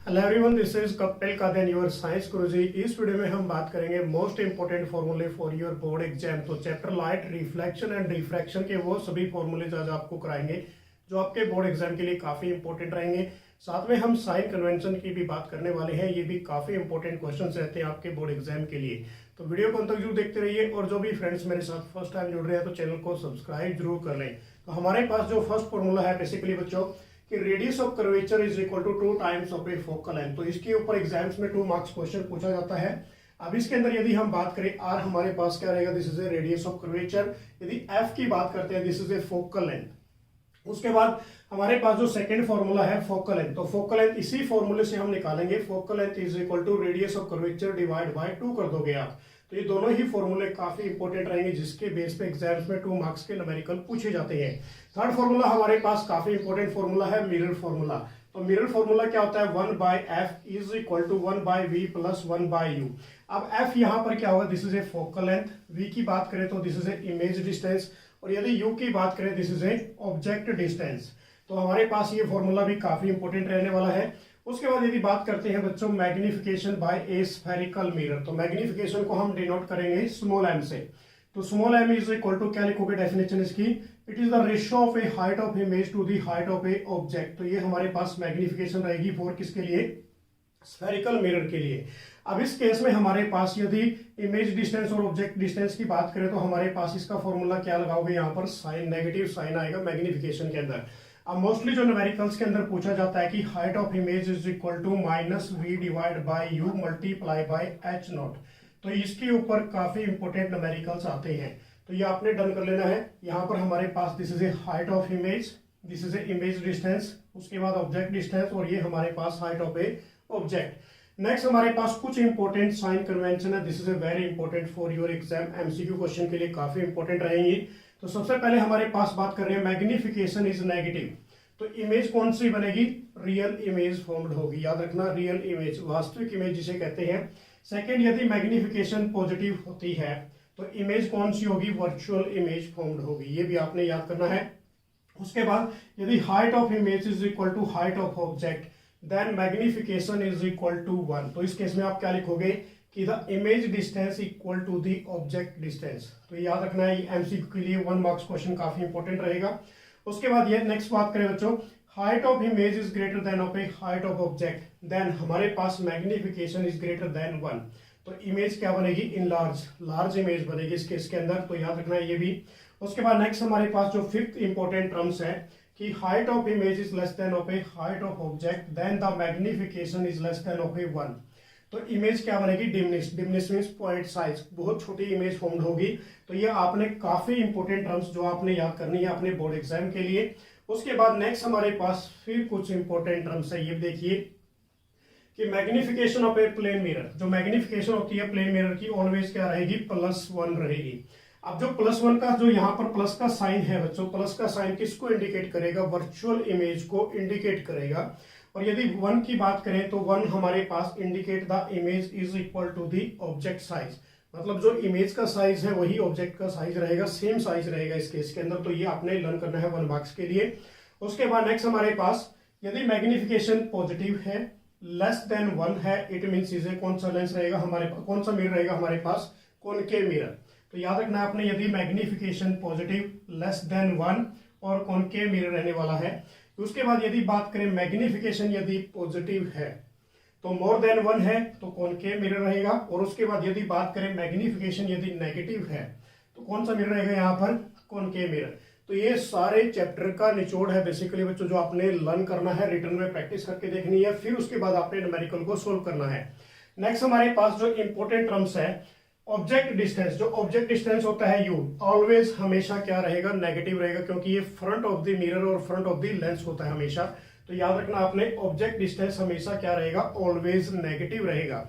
Hello everyone, this is Kapil Kadan your science guruji. इस video में हम बात करेंगे मोस्ट इंपोर्टेंट फॉर्मूले फॉर योर बोर्ड एग्जाम। तो chapter light, reflection and refraction के वो सभी फॉर्मूले आज आपको कराएंगे जो आपके बोर्ड एग्जाम के लिए काफी इंपॉर्टेंट रहेंगे। साथ में हम साइन कन्वेंशन की भी बात करने वाले हैं, ये भी काफी इंपॉर्टेंट क्वेश्चन रहते हैं आपके बोर्ड एग्जाम के लिए। तो वीडियो को अंत तक जरूर देखते रहिए और जो भी फ्रेंड्स मेरे साथ फर्स्ट टाइम जुड़ रहे हैं तो चैनल को सब्सक्राइब जरूर कर लें। तो हमारे पास जो फर्स्ट फॉर्मूला है बेसिकली बच्चों कि radius of curvature is equal to 2 times of a focal length. तो इसके ऊपर एग्जाम्स में 2 मार्क्स क्वेश्चन पूछा जाता है। अब इसके अंदर यदि हम बात करें आर, हमारे पास क्या रहेगा, this is a radius of curvature. यदि एफ की बात करते हैं, this is a focal length. उसके बाद हमारे पास जो सेकंड फॉर्मूला है फोकल लेंथ, तो फोकल लेंथ इसी फॉर्मूले से हम निकालेंगे। Focal length is equal to radius of curvature divide by 2 कर दोगे आप। तो ये दोनों ही फॉर्मूले काफी इंपॉर्टेंट रहेंगे जिसके बेस पे एग्जाम्स में 2 मार्क्स के न्यूमेरिकल पूछे जाते हैं। थर्ड फॉर्मूला हमारे पास काफी इंपॉर्टेंट फॉर्मूला है मिरर फॉर्मूला। तो मिरर फॉर्मूला क्या होता है, 1 by F is equal to 1 by V plus 1 by U. अब एफ यहाँ पर क्या होगा, this is a focal length. V की बात करें तो this is a image distance, और यदि यू की बात करें this is a object distance. तो हमारे पास ये फॉर्मूला भी काफी इंपॉर्टेंट रहने वाला है। उसके बाद यदि बात करते हैं बच्चों magnification by a spherical mirror, तो मैग्निफिकेशन को हम डिनोट करेंगे स्मॉल एम से। तो small M is equal to, क्या लिखोगे डेफिनेशन इसकी, it is the ratio of a height of image to the height of a object. तो ये हमारे पास मैग्निफिकेशन रहेगी फॉर किसके लिए, स्फेरिकल मिरर के लिए। अब इस केस में हमारे पास यदि इमेज डिस्टेंस और ऑब्जेक्ट डिस्टेंस की बात करें तो हमारे पास इसका फॉर्मूला क्या लगाओगे, यहाँ पर साइन, नेगेटिव साइन आएगा मैग्निफिकेशन के अंदर। अब मोस्टली जो न्यूमेरिकल्स के अंदर पूछा जाता है कि height of image is equal to minus V divide by U multiply by H naught. तो इसके ऊपर काफी इंपॉर्टेंट न्यूमेरिकल्स आते हैं, तो ये आपने डन कर लेना है। यहाँ पर हमारे पास this is a height of image, this is a image distance, उसके बाद ऑब्जेक्ट डिस्टेंस, और ये हमारे पास height of a object. Next हमारे पास कुछ इंपॉर्टेंट साइन कन्वेंशन है, this is a very important for your exam, MCQ question के लिए काफी इंपॉर्टेंट रहेंगी। तो सबसे पहले हमारे पास बात कर रहे हैं मैग्निफिकेशन इज नेगेटिव। तो इमेज कौन सी बनेगी, रियल इमेज फॉर्म्ड होगी, याद रखना रियल इमेज, वास्तविक इमेज जिसे कहते हैं। सेकंड, यदि मैग्निफिकेशन पॉजिटिव होती है तो इमेज कौन सी होगी, वर्चुअल इमेज फॉर्म्ड होगी, ये भी आपने याद करना है। उसके बाद यदि height of image is equal to height of object then magnification is equal to 1। तो इस केस में आप क्या लिखोगे कि the image distance equal to the object distance. तो याद रखना है, एमसीक्यू के लिए 1 मार्क्स क्वेश्चन काफी इंपॉर्टेंट रहेगा। उसके बाद ये नेक्स्ट बात करें बच्चों, height of image is greater than of a height of object then हमारे पास मैग्निफिकेशन इज ग्रेटर देन 1। तो इमेज क्या बनेगी, इन लार्ज इमेज बनेगी इस केस के अंदर, तो याद रखना है ये भी। उसके बाद नेक्स्ट हमारे पास जो फिफ्थ इंपॉर्टेंट टर्म्स है कि height of image is less than of a height of object then the magnification is less than of a 1। तो इमेज क्या बनेगी, diminish. Diminish means point size, बहुत छोटी इमेज फॉर्म्ड होगी। तो ये आपने काफी इंपॉर्टेंट टर्म्स जो आपने याद करनी है अपने बोर्ड एग्जाम के लिए। उसके बाद नेक्स्ट हमारे पास फिर कुछ इंपॉर्टेंट टर्म्स है, ये देखिए कि magnification of a plane mirror. जो मैग्निफिकेशन होती है प्लेन मिरर की ऑलवेज क्या रहेगी, +1 रहेगी। अब जो +1 का जो यहाँ पर प्लस का साइन है बच्चों, प्लस का साइन किसको इंडिकेट करेगा, वर्चुअल इमेज को इंडिकेट करेगा। और यदि 1 की बात करें तो 1 हमारे पास indicate the image is equal to the object size, मतलब जो इमेज का साइज है वही ऑब्जेक्ट का साइज रहेगा, सेम साइज रहेगा इस केस के अंदर। तो ये आपने लर्न करना है 1 मार्क्स के लिए। उसके बाद नेक्स्ट हमारे पास यदि मैग्निफिकेशन पॉजिटिव है, लेस देन 1 है, इट मीन्स इज कौन सा लेंस रहेगा हमारे पास, कौन सा मिरर रहेगा हमारे पास, कॉनकेव मिरर। तो याद रखना आपने, यदि मैग्निफिकेशन पॉजिटिव लेस देन 1 और कॉनकेव मिरर रहने वाला है। उसके बाद यदि बात करें मैग्निफिकेशन यदि पॉजिटिव है तो मोर देन 1 है तो कॉनकेव मिरर रहेगा। और उसके बाद यदि बात करें मैग्निफिकेशन यदि नेगेटिव है तो कौन सा मिरर रहेगा यहाँ पर, कॉनकेव मिरर। तो ये सारे चैप्टर का निचोड़ है बेसिकली बच्चों, जो आपने लर्न करना है, रिटर्न में प्रैक्टिस करके देखनी है, फिर उसके बाद आपने न्यूमेरिकल को सोल्व करना है। नेक्स्ट हमारे पास जो इंपॉर्टेंट टर्म्स है, ऑब्जेक्ट डिस्टेंस। जो ऑब्जेक्ट डिस्टेंस होता है यू, ऑलवेज हमेशा क्या रहेगा, नेगेटिव रहेगा, क्योंकि ये फ्रंट ऑफ द मिरर और फ्रंट ऑफ द लेंस होता है हमेशा। तो याद रखना आपने, ऑब्जेक्ट डिस्टेंस हमेशा क्या रहेगा, ऑलवेज नेगेटिव रहेगा।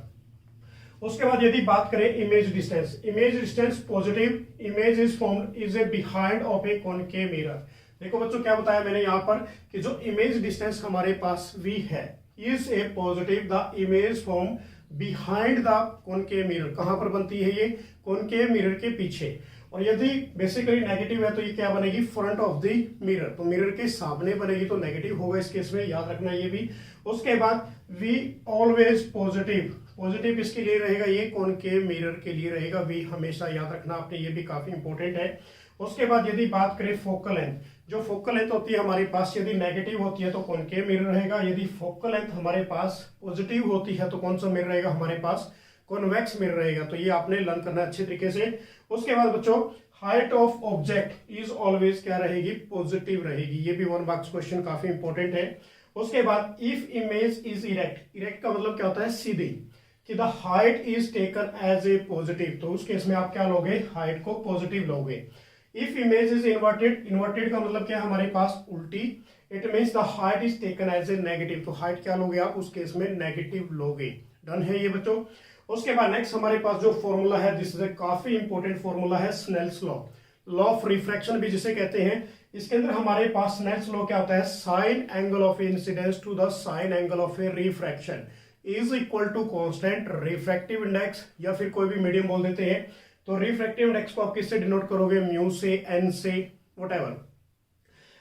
उसके बाद यदि बात करें image distance, image distance positive, image is formed is a behind of A concave mirror. देखो बच्चों क्या बताया मैंने यहाँ पर कि जो इमेज डिस्टेंस हमारे पास v है is a positive, the image form behind the concave mirror. कहां पर बनती है ये, कॉनकेव मिरर के पीछे। और यदि बेसिकली नेगेटिव है तो ये क्या बनेगी, फ्रंट ऑफ द मिरर, तो मिरर के सामने बनेगी तो नेगेटिव होगा इस केस में, याद रखना ये भी। उसके बाद वी ऑलवेज पॉजिटिव, पॉजिटिव किसके लिए रहेगा, ये कॉनकेव मिरर के लिए रहेगा, वी हमेशा याद रखना आपने, ये भी काफी इंपॉर्टेंट है। उसके बाद यदि बात करें फोकल लेंथ, जो फोकल लेंथ होती है हमारे पास यदि नेगेटिव होती है तो कॉनकेव मिरर रहेगा, यदि फोकल लेंथ हमारे पास पॉजिटिव होती है तो कौन सा मिरर रहेगा हमारे पास, कॉन्वेक्स मिरर रहेगा। तो ये आपने लर्न करना अच्छे तरीके से। उसके बाद बच्चों height of object is always क्या रहेगी, पॉजिटिव रहेगी, ये भी 1 मार्क्स क्वेश्चन काफी इंपॉर्टेंट है। उसके बाद if image is erect, erect का मतलब क्या होता है, सीधी, कि the height is taken as a positive, तो उस केस में आप क्या लोगे, हाइट को पॉजिटिव लोगे। If image is inverted, inverted का मतलब क्या है हमारे पास, उल्टी, it means the height is taken as a negative, तो हाइट क्या लोगे आप, उस केस में नेगेटिव लोगे। डन है ये बच्चों। उसके बाद नेक्स्ट हमारे पास जो फॉर्मूला है, दिस इज ए काफी इंपॉर्टेंट फॉर्मूला है, Snell's law, law of refraction भी जिसे कहते हैं। इसके अंदर हमारे पास स्नेल्स लॉ क्या होता है, sine angle of incidence to the sine angle of a refraction is equal to constant refractive index, या फिर कोई भी मीडियम बोल देते हैं। तो रिफ्रैक्टिव इंडेक्स को आप किससे डिनोट करोगे, म्यू से, एन से, व्हाटएवर।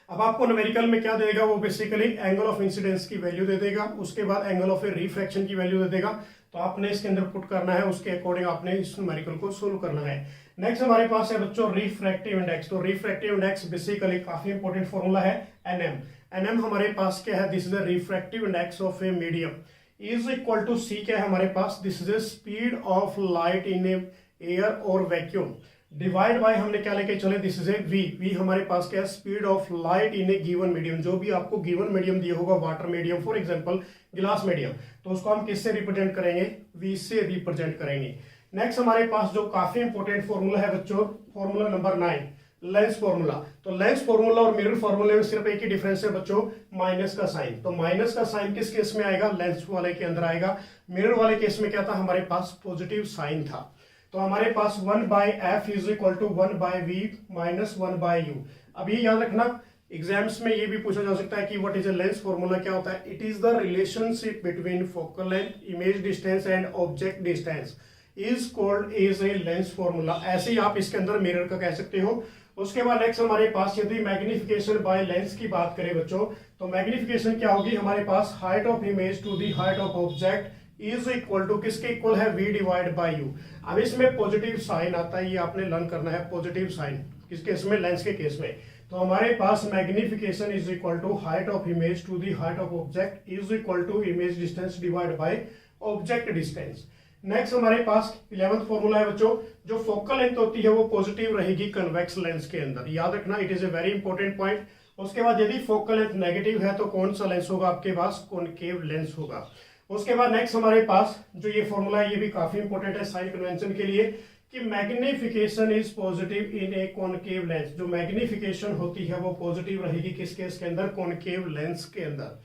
अब आपको न्यूमेरिकल में क्या देगा, वो बेसिकली एंगल ऑफ इंसिडेंस की वैल्यू दे देगा, उसके बाद एंगल ऑफ ए रिफ्रैक्शन की वैल्यू दे देगा, तो आपने इसके अंदर पुट करना है, उसके अकॉर्डिंग आपने इस न्यूमेरिकल को सोल्व करना है। नेक्स्ट हमारे पास है बच्चों रिफ्रैक्टिव इंडेक्स, तो रिफ्रैक्टिव इंडेक्स बेसिकली काफी इंपॉर्टेंट फॉर्मूला है, एनएम। एनएम हमारे पास क्या है, this is the refractive index of a medium, is equal to C क्या है हमारे पास, this is the speed of light in a air और वैक्यूम, डिवाइड बाय हमने क्या लेके चले, this is a V, V हमारे पास क्या है, speed of light in a given medium, जो भी आपको गिवन मीडियम दिया होगा, water medium for example, glass medium, तो उसको हम किससे रिप्रेजेंट करेंगे, वी से रिप्रेजेंट करेंगे। नेक्स्ट हमारे पास जो काफी इंपॉर्टेंट फॉर्मूला है बच्चों, फॉर्मूला नंबर 9, लेंस फॉर्मूला। तो लेंस फॉर्मूला और मिरर फॉर्मूले में सिर्फ एक ही डिफरेंस है बच्चों, माइनस का साइन। तो माइनस का साइन किस केस में आएगा, लेंस वाले के अंदर आएगा। मिरर वाले केस में क्या था, हमारे पास पॉजिटिव साइन था। तो हमारे पास 1/f is equal to 1/v minus 1/u। अब ये याद रखना, एग्जाम्स में ये भी पूछा जा सकता है कि what is a lens formula, क्या होता है, it is the relationship between focal length, image distance and object distance is called as a lens formula. ऐसे ही आप इसके अंदर मिरर का कह सकते हो। उसके बाद नेक्स्ट हमारे पास यदि मैग्निफिकेशन बाय लेंस की बात करें बच्चों, तो मैग्निफिकेशन क्या होगी हमारे पास, height of image to the height of object is equal to किसके इक्वल है, v डिवाइड बाई यू। अब इसमें पॉजिटिव साइन आता है, ये आपने लर्न करना है, पॉजिटिव साइन किस केस में, लेंस के केस में। तो हमारे पास magnification is equal to height of image to the height of object is equal to image distance divide by object distance. Next हमारे पास 11th फॉर्मूला है बच्चों, जो फोकल लेंथ होती है वो पॉजिटिव रहेगी कन्वेक्स लेंस के अंदर, याद रखना, it is a very important point. उसके बाद यदि फोकल लेंथ नेगेटिव है तो कौन सा लेंस होगा आपके पास, कॉनकेव लेंस होगा। उसके बाद नेक्स्ट हमारे पास जो ये फॉर्मूला है, ये भी काफी इंपॉर्टेंट है साइन कन्वेंशन के लिए, कि magnification is positive in A concave lens. जो मैग्निफिकेशन होती है वो पॉजिटिव रहेगी किस केस के अंदर, कॉनकेव लेंस के अंदर।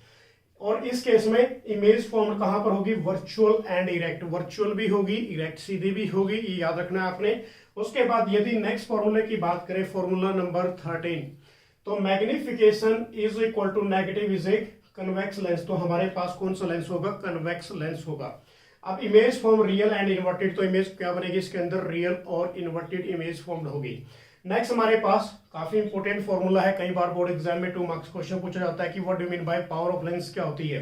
और इस केस में इमेज फॉर्म कहां पर होगी, वर्चुअल एंड इरेक्ट, वर्चुअल भी होगी, इरेक्ट सीधी भी होगी, ये याद रखना है आपने। उसके बाद यदि नेक्स्ट फॉर्मूले की बात करें, फॉर्मूला नंबर 13, तो magnification is equal to negative is a convex lens, तो हमारे पास कौन सा लेंस होगा, कन्वेक्स लेंस होगा। अब image form real and inverted, तो इमेज क्या बनेगी इसके अंदर, रियल और इन्वर्टेड इमेज फॉर्म होगी। नेक्स्ट हमारे पास काफी इंपॉर्टेंट फॉर्मूला है, कई बार बोर्ड एग्जाम में 2 मार्क्स क्वेश्चन पूछा जाता है कि what do mean by power of lens, क्या होती है,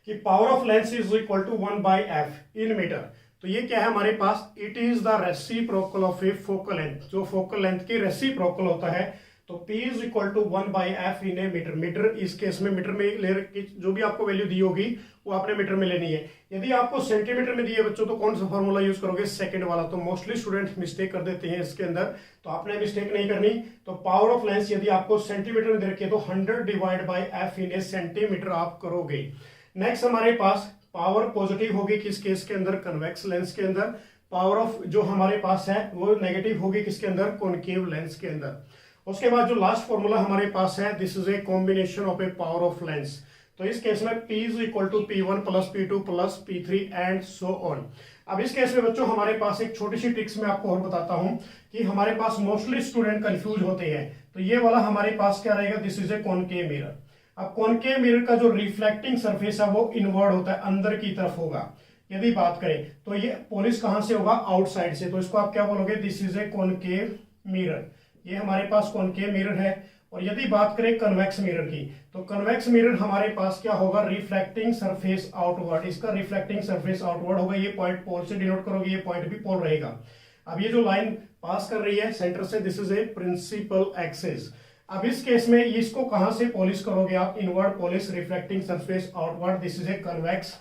कि power of lens is equal to 1/f in metre. तो ये क्या है हमारे पास, it is the reciprocal of a focal length, जो फोकल लेंथ की रेसिप्रोकल होता है। तो P is equal to 1/f in a metre, metre इस केस में मीटर में ले जो भी आपको वैल्यू दी होगी वो आपने मीटर में लेनी है। यदि आपको सेंटीमीटर में दिए बच्चों तो कौन सा फॉर्मूला यूज करोगे, सेकंड वाला। तो मोस्टली स्टूडेंट मिस्टेक कर देते हैं इसके अंदर, तो आपने मिस्टेक नहीं करनी। तो पावर ऑफ लेंस यदि आपको सेंटीमीटर में दे रखी है तो 100 divide by f in A centimetre आप करोगे। नेक्स्ट हमारे पास पावर पॉजिटिव होगी किस केस के अंदर, कन्वेक्स लेंस के अंदर। पावर ऑफ जो हमारे पास है वो नेगेटिव होगी किसके अंदर, कॉनकेव लेंस के अंदर। उसके बाद जो लास्ट फॉर्मूला हमारे पास है, this is a combination of a power of lens. तो इस केस में P is equal to P1 plus P2 plus P3 and so on. अब इस केस में बच्चों हमारे पास एक छोटी सी ट्रिक्स में आपको और बताता हूं कि हमारे पास मोस्टली स्टूडेंट कंफ्यूज होते हैं। तो ये वाला हमारे पास क्या रहेगा, this is A concave mirror. अब कॉनकेव मिरर का जो रिफ्लेक्टिंग सरफेस है वो इनवर्ड होता है, अंदर की तरफ होगा। यदि बात करें तो ये पॉलिश कहां से होगा, आउटसाइड से, तो इसको आप क्या बोलोगे, this is A concave mirror, ये हमारे पास कॉनकेव मिरर है। और यदि बात करें कन्वेक्स मिरर की, तो कन्वेक्स मिरर हमारे पास क्या होगा, रिफ्लेक्टिंग सरफेस आउटवर्ड, इसका रिफ्लेक्टिंग सरफेस आउटवर्ड होगा, ये पॉइंट पोल से डिनोट करोगे, ये पॉइंट भी पोल रहेगा। अब ये जो लाइन पास कर रही है सेंटर से, this is a principal axis. अब इस केस में इसको कहां से पॉलिश करोगे आप, inward polish, reflecting surface outward, this is a convex,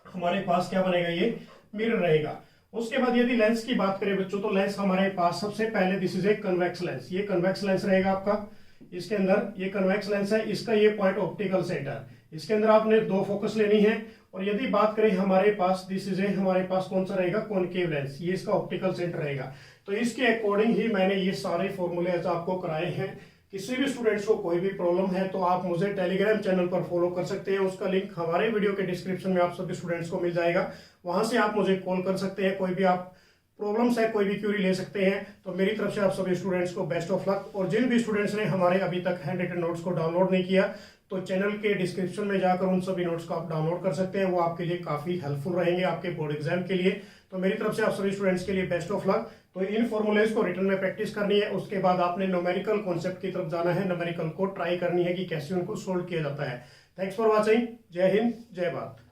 हमारे पास क्या बनेगा, ये मिरर रहेगा। उसके बाद यदि लेंस की बात करें बच्चों, तो लेंस हमारे पास सबसे पहले this is a convex lens, ये कन्वेक्स लेंस रहेगा आपका, इसके अंदर ये कन्वेक्स लेंस है, इसका ये पॉइंट ऑप्टिकल सेंटर, इसके अंदर आपने दो फोकस लेनी है। और यदि बात करें हमारे पास दिस इज ए, हमारे पास कौन सा रहेगा, कॉनकेव लेंस, ये इसका ऑप्टिकल सेंटर रहेगा। तो इसके अकॉर्डिंग ही मैंने ये सारे फॉर्मूले आपको कराए हैं। किसी भी स्टूडेंट्स को कोई भी प्रॉब्लम है तो आप मुझे टेलीग्राम चैनल पर फॉलो कर सकते हैं, उसका लिंक हमारे वीडियो के डिस्क्रिप्शन में आप सभी स्टूडेंट्स को मिल जाएगा, वहां से आप मुझे कॉल कर सकते हैं, कोई भी आप प्रॉब्लम्स है, कोई भी क्यूरी ले सकते हैं। तो मेरी तरफ से आप सभी स्टूडेंट्स को बेस्ट ऑफ लक। और जिन भी स्टूडेंट्स ने हमारे अभी तक हैंड रिटन नोट्स को डाउनलोड नहीं किया, तो चैनल के डिस्क्रिप्शन में जाकर उन सभी नोट्स को आप डाउनलोड कर सकते हैं, वो आपके लिए काफी हेल्पफुल रहेंगे आपके बोर्ड एग्जाम के लिए। तो मेरी तरफ से आप सभी स्टूडेंट्स के लिए बेस्ट ऑफ लक। तो इन फॉर्मूलेज को रिटन में प्रैक्टिस करनी है, उसके बाद आपने न्यूमेरिकल कॉन्सेप्ट की तरफ जाना है, न्यूमेरिकल को ट्राई करनी है कि कैसे उनको सोल्व किया जाता है। थैंक्स फॉर वॉचिंग, जय हिंद, जय भारत।